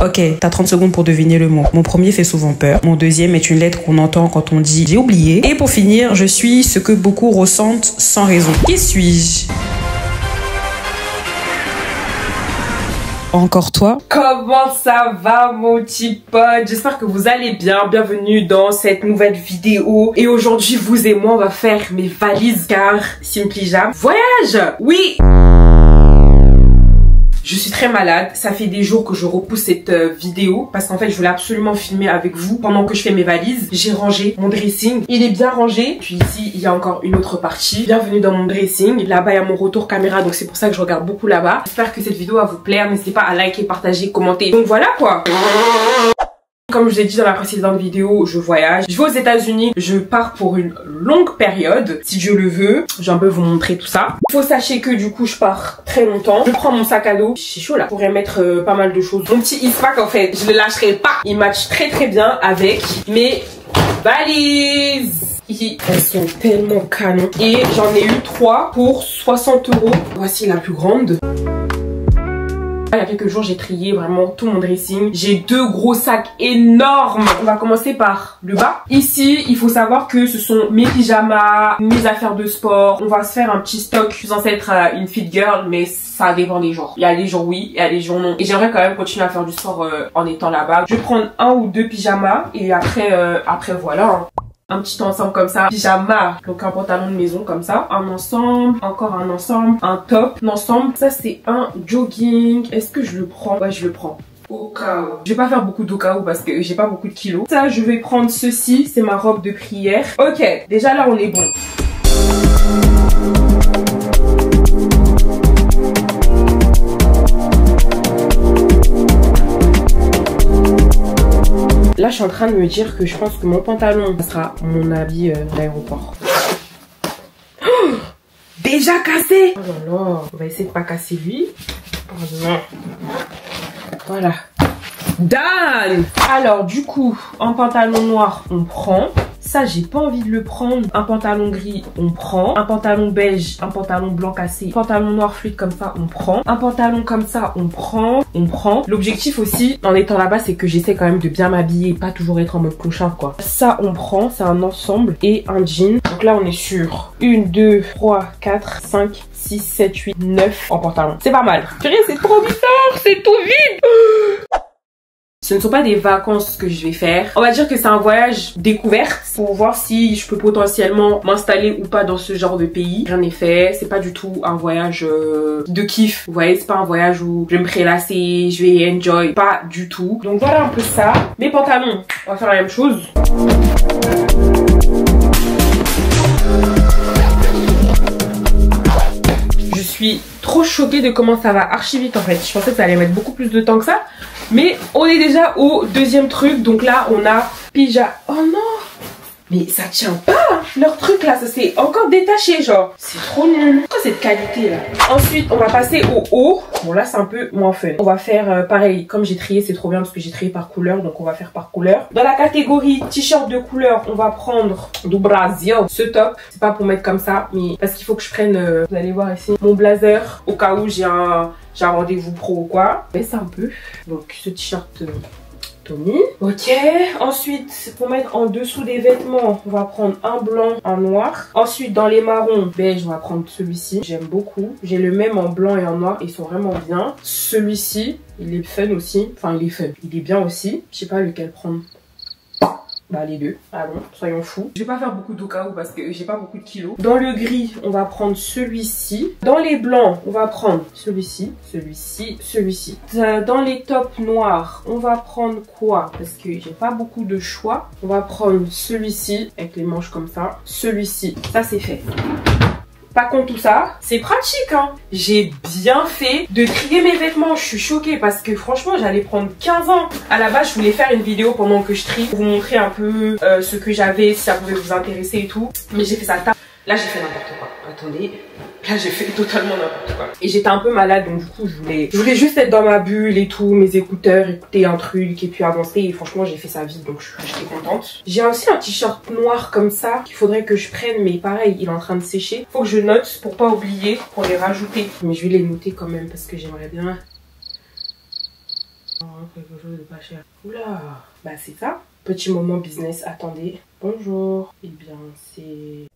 Ok, t'as 30 secondes pour deviner le mot. Mon premier fait souvent peur. Mon deuxième est une lettre qu'on entend quand on dit j'ai oublié. Et pour finir, je suis ce que beaucoup ressentent sans raison. Qui suis-je? Encore toi? Comment ça va mon petit pote? J'espère que vous allez bien. Bienvenue dans cette nouvelle vidéo. Et aujourd'hui, vous et moi, on va faire mes valises car Simply Jam voyage. Oui! Je suis très malade, ça fait des jours que je repousse cette vidéo parce qu'en fait je voulais absolument filmer avec vous pendant que je fais mes valises. J'ai rangé mon dressing, il est bien rangé. Puis ici il y a encore une autre partie. Bienvenue dans mon dressing, là-bas il y a mon retour caméra donc c'est pour ça que je regarde beaucoup là-bas. J'espère que cette vidéo va vous plaire, n'hésitez pas à liker, partager, commenter. Donc voilà quoi. Comme je vous ai dit dans la précédente vidéo, je voyage. Je vais aux États-Unis. Je pars pour une longue période, si Dieu le veut. Je vais un peu vous montrer tout ça. Il faut sachez que du coup, je pars très longtemps. Je prends mon sac à dos. C'est chaud là. Je pourrais mettre pas mal de choses. Mon petit Ispac en fait, je le lâcherai pas. Il match très bien avec mes valises. Ici, elles sont tellement canon. Et j'en ai eu 3 pour 60 €. Voici la plus grande. Il y a quelques jours, j'ai trié vraiment tout mon dressing. J'ai 2 gros sacs énormes. On va commencer par le bas. Ici, il faut savoir que ce sont mes pyjamas, mes affaires de sport. On va se faire un petit stock. Je suis censée être une fit girl, mais ça dépend des jours. Il y a des jours oui, il y a des jours non. Et j'aimerais quand même continuer à faire du sport en étant là-bas. Je vais prendre 1 ou 2 pyjamas et après voilà. Hein. Un petit ensemble comme ça, pyjama, donc un pantalon de maison comme ça, un ensemble, encore un ensemble, un top, un ensemble. Ça c'est un jogging. Est-ce que je le prends? Ouais, je le prends. Au cas où. Je vais pas faire beaucoup d'au cas où parce que j'ai pas beaucoup de kilos. Ça, je vais prendre ceci, c'est ma robe de prière. Ok, déjà là on est bon. Là, je suis en train de me dire que je pense que mon pantalon sera mon habit d'aéroport. Oh, déjà cassé! Oh là là, on va essayer de pas casser lui. Oh non. Voilà. Done! Alors, du coup, un pantalon noir, on prend. Ça, j'ai pas envie de le prendre. Un pantalon gris, on prend. Un pantalon beige, un pantalon blanc cassé. Un pantalon noir fluide comme ça, on prend. Un pantalon comme ça, on prend. On prend. L'objectif aussi, en étant là-bas, c'est que j'essaie quand même de bien m'habiller et pas toujours être en mode clochard, quoi. Ça, on prend. C'est un ensemble et un jean. Donc là, on est sur 1, 2, 3, 4, 5, 6, 7, 8, 9 en pantalon. C'est pas mal. Purée, c'est trop bizarre. C'est tout vide. Ce ne sont pas des vacances que je vais faire. On va dire que c'est un voyage découverte pour voir si je peux potentiellement m'installer ou pas dans ce genre de pays. Rien n'est fait. C'est pas du tout un voyage de kiff. Vous voyez, c'est pas un voyage où je vais me prélasser, je vais enjoy. Pas du tout. Donc voilà un peu ça. Mes pantalons, on va faire la même chose. Je suis trop choquée de comment ça va archi vite en fait. Je pensais que ça allait mettre beaucoup plus de temps que ça. Mais on est déjà au deuxième truc. Donc là, on a pyjama. Oh non! Mais ça tient pas! Leur truc là, ça s'est encore détaché genre. C'est trop nul. Pourquoi cette qualité là? Ensuite, on va passer au haut. Bon là, c'est un peu moins fun. On va faire pareil. Comme j'ai trié, c'est trop bien parce que j'ai trié par couleur. Donc on va faire par couleur. Dans la catégorie t-shirt de couleur, on va prendre du Brasil. Ce top, c'est pas pour mettre comme ça, mais parce qu'il faut que je prenne, vous allez voir ici, mon blazer. Au cas où j'ai un rendez-vous pro ou quoi. Baisse un peu. Donc ce t-shirt... Ok, ensuite pour mettre en dessous des vêtements, on va prendre un blanc, un noir. Ensuite dans les marrons, beige, on va prendre celui-ci. J'aime beaucoup. J'ai le même en blanc et en noir, ils sont vraiment bien. Celui-ci, il est fun aussi. Enfin, il est fun. Il est bien aussi. Je sais pas lequel prendre. Bah les deux, allons, soyons fous. Je vais pas faire beaucoup d'au cas où parce que j'ai pas beaucoup de kilos. Dans le gris, on va prendre celui-ci. Dans les blancs, on va prendre celui-ci, celui-ci, celui-ci. Dans les tops noirs, on va prendre quoi? Parce que j'ai pas beaucoup de choix. On va prendre celui-ci avec les manches comme ça. Celui-ci, ça c'est fait. Pas contre tout ça, c'est pratique hein. J'ai bien fait de trier mes vêtements. Je suis choquée parce que franchement j'allais prendre 15 ans. À la base je voulais faire une vidéo pendant que je trie pour vous montrer un peu ce que j'avais, si ça pouvait vous intéresser et tout. Mais j'ai fait ça tard. Là j'ai fait n'importe quoi. Attendez. Là j'ai fait totalement n'importe quoi. Et j'étais un peu malade donc du coup je voulais juste être dans ma bulle et tout, mes écouteurs, écouter un truc et puis avancer. Et franchement j'ai fait ça vite donc j'étais contente. J'ai aussi un t-shirt noir comme ça qu'il faudrait que je prenne mais pareil il est en train de sécher. Faut que je note pour pas oublier, pour les rajouter. Mais je vais les noter quand même parce que j'aimerais bien. vraiment quelque chose de pas cher. Oula, bah c'est ça. Petit moment business, attendez. Bonjour. Eh bien, c'est...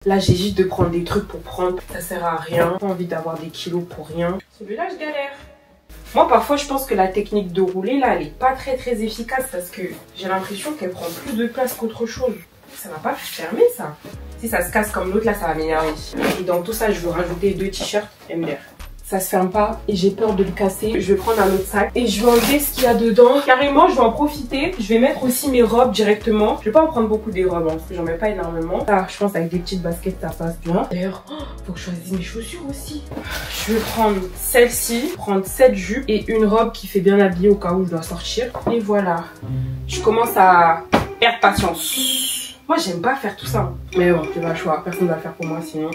Là, j'hésite de prendre des trucs pour prendre. Ça sert à rien. Pas envie d'avoir des kilos pour rien. Celui-là, je galère. Moi, parfois, je pense que la technique de rouler, là, elle est pas très efficace parce que j'ai l'impression qu'elle prend plus de place qu'autre chose. Ça va pas fermer, ça. Si ça se casse comme l'autre, là, ça va m'énerver. Et dans tout ça, je veux rajouter 2 t-shirts MDR. Ça se ferme pas et j'ai peur de le casser. Je vais prendre un autre sac et je vais enlever ce qu'il y a dedans. Carrément, je vais en profiter. Je vais mettre aussi mes robes directement. Je vais pas en prendre beaucoup des robes, hein, parce que j'en mets pas énormément. Là, je pense avec des petites baskets, ça passe bien. D'ailleurs, faut que je choisisse mes chaussures aussi. Je vais prendre celle-ci, prendre cette jupe et une robe qui fait bien habillée au cas où je dois sortir. Et voilà. Je commence à perdre patience. Moi, j'aime pas faire tout ça. Hein. Mais bon, j'ai pas le choix. Personne va le faire pour moi sinon.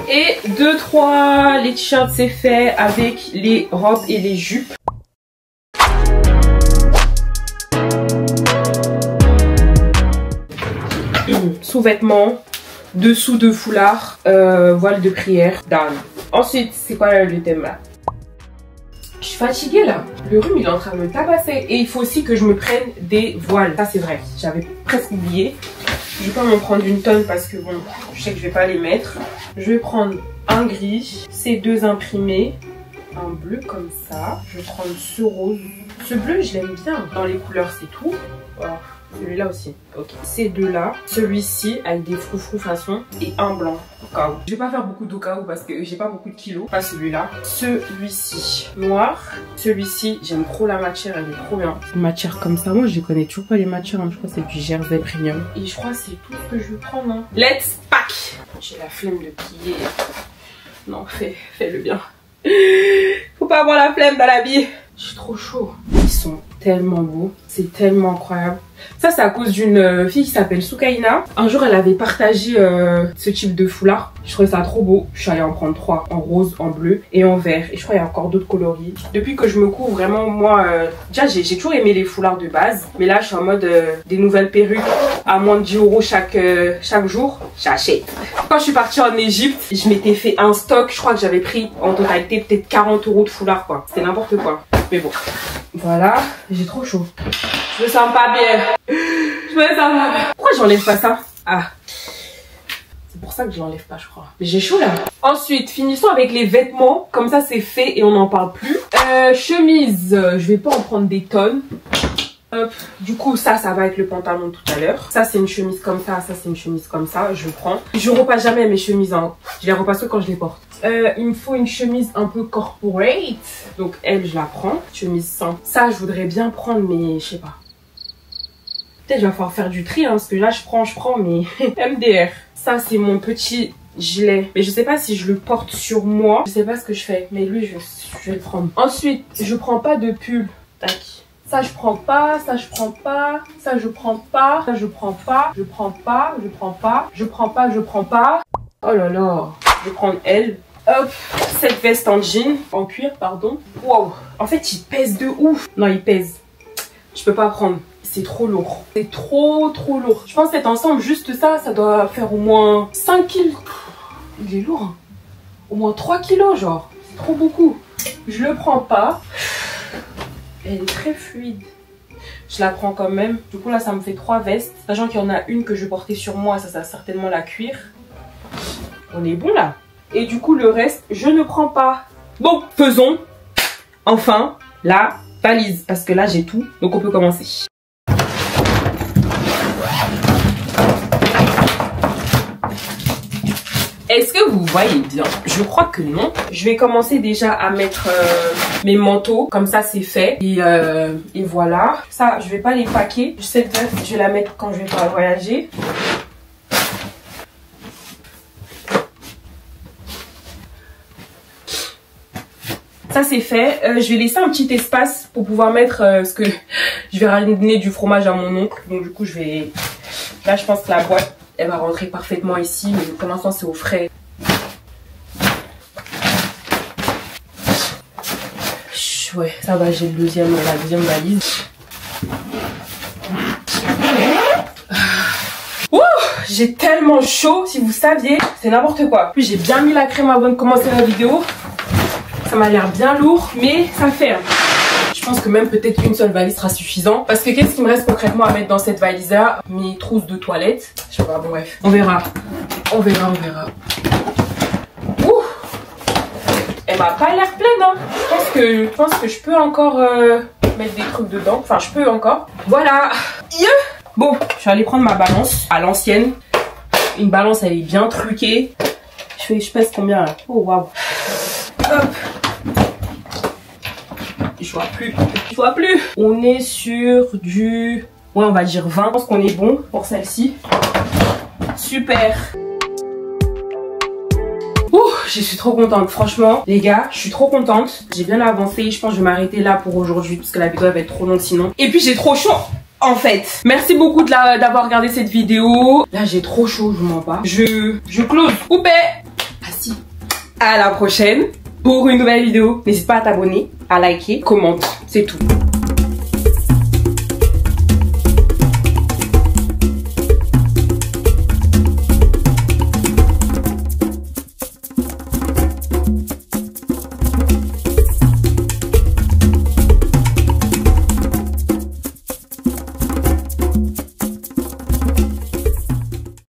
Et 2, 3, les t-shirts c'est fait avec les robes et les jupes. Sous-vêtements, dessous de foulard, voile de prière, dame. Ensuite, c'est quoi le thème là? Je suis fatiguée là. Le rhume il est en train de me tabasser. Et il faut aussi que je me prenne des voiles. Ça c'est vrai, j'avais presque oublié. Je vais pas m'en prendre une tonne parce que bon, je sais que je vais pas les mettre. Je vais prendre un gris, ces 2 imprimés, un bleu comme ça. Je vais prendre ce rose. Ce bleu, je l'aime bien. Dans les couleurs, c'est tout. Voilà. Celui-là aussi. Ok. Ces 2 là. Celui-ci avec des froufrous façon et un blanc au cas où. Je vais pas faire beaucoup d'au cas où parce que j'ai pas beaucoup de kilos. Pas celui-là. Celui-ci noir. Celui-ci, j'aime trop la matière, elle est trop bien. Une matière comme ça, moi je connais toujours pas les matières. Hein. Je crois que c'est du Jersey Premium. Et je crois que c'est tout ce que je vais prendre. Hein. Let's pack. J'ai la flemme de plier. Non, fais-le bien. Faut pas avoir la flemme dans la vie. J'ai trop chaud. Ils sont tellement beaux. C'est tellement incroyable. Ça, c'est à cause d'une fille qui s'appelle Soukaina. Un jour, elle avait partagé ce type de foulard. Je trouvais ça trop beau. Je suis allée en prendre 3. En rose, en bleu et en vert. Et je crois qu'il y a encore d'autres coloris. Depuis que je me couvre, vraiment, moi... déjà, j'ai toujours aimé les foulards de base. Mais là, je suis en mode des nouvelles perruques à moins de 10 € chaque jour. J'achète. Quand je suis partie en Égypte, je m'étais fait un stock. Je crois que j'avais pris en totalité peut-être 40 € de foulard, quoi. C'était n'importe quoi. Mais bon. Voilà. J'ai trop chaud. Je me sens pas bien. Je me sens pas bien. Pourquoi j'enlève pas ça? Ah. C'est pour ça que je l'enlève pas, je crois. Mais j'ai chaud là. Ensuite, finissons avec les vêtements. Comme ça, c'est fait et on n'en parle plus. Chemise. Je vais pas en prendre des tonnes. Hop. Du coup, ça va avec le pantalon tout à l'heure. Ça, c'est une chemise comme ça. Ça, c'est une chemise comme ça. Je prends. Je repasse jamais mes chemises. Hein. Je les repasse que quand je les porte. Il me faut une chemise un peu corporate. Donc, elle, je la prends. Chemise sans. Ça, je voudrais bien prendre, mais je sais pas. Peut-être je vais falloir faire du tri, hein, parce que là, je prends, mais MDR. Ça, c'est mon petit gilet. Mais je sais pas si je le porte sur moi. Je sais pas ce que je fais. Mais lui, je vais le prendre. Ensuite, je prends pas de pull. Tac. Ça, je prends pas. Ça, je prends pas. Ça, je prends pas. Ça, je prends pas. Je prends pas. Je prends pas. Je prends pas. Je prends pas. Oh là là. Je vais prendre elle. Hop. Cette veste en jean. En cuir, pardon. Wow. En fait, il pèse de ouf. Non, il pèse. Je peux pas prendre. C'est trop lourd. C'est trop lourd. Je pense que cet ensemble, juste ça, ça doit faire au moins 5 kilos. Il est lourd. Hein. Au moins 3 kilos, genre. C'est trop beaucoup. Je le prends pas. Elle est très fluide. Je la prends quand même. Du coup, là, ça me fait 3 vestes. Sachant qu'il y en a une que je portais sur moi. Ça va certainement la cuire. On est bon, là. Et du coup, le reste, je ne prends pas. Bon, faisons enfin la valise. Parce que là, j'ai tout. Donc, on peut commencer. Est-ce que vous voyez bien? Je crois que non. Je vais commencer déjà à mettre mes manteaux. Comme ça, c'est fait. Et voilà. Ça, je vais pas les paquer. Cette veste, je vais la mettre quand je vais pas voyager. Ça, c'est fait. Je vais laisser un petit espace pour pouvoir mettre ce que... Je vais ramener du fromage à mon oncle. Donc, du coup, je vais... Là, je pense que la boîte... Elle va rentrer parfaitement ici, mais pour l'instant c'est au frais. Ouais, ça va, j'ai la deuxième valise. Ouh, j'ai tellement chaud, si vous saviez, c'est n'importe quoi. Puis j'ai bien mis la crème avant de commencer la vidéo. ça m'a l'air bien lourd, mais ça ferme. Je pense que même peut-être une seule valise sera suffisant. Parce que qu'est-ce qui me reste concrètement à mettre dans cette valise-là? Mes trousses de toilette. Je sais pas, bon bref. On verra. On verra. Ouh! Elle m'a pas l'air pleine, hein. Je pense que je peux encore mettre des trucs dedans. Enfin, je peux encore. Voilà. Bon, je suis allée prendre ma balance à l'ancienne. Une balance, elle est bien truquée. Je pèse combien là? Oh waouh. Hop. Je vois plus. On est sur du... Ouais, on va dire 20. Je pense qu'on est bon pour celle-ci. Super. Ouh, je suis trop contente. Franchement, les gars, je suis trop contente. J'ai bien avancé. Je pense que je vais m'arrêter là pour aujourd'hui parce que la vidéo va être trop longue sinon. Et puis, j'ai trop chaud. En fait, merci beaucoup d'avoir regardé cette vidéo. Là, j'ai trop chaud, je vous mens pas. Je close. Coupé. Ah si. À la prochaine pour une nouvelle vidéo. N'hésite pas à t'abonner, à liker, commente. C'est tout.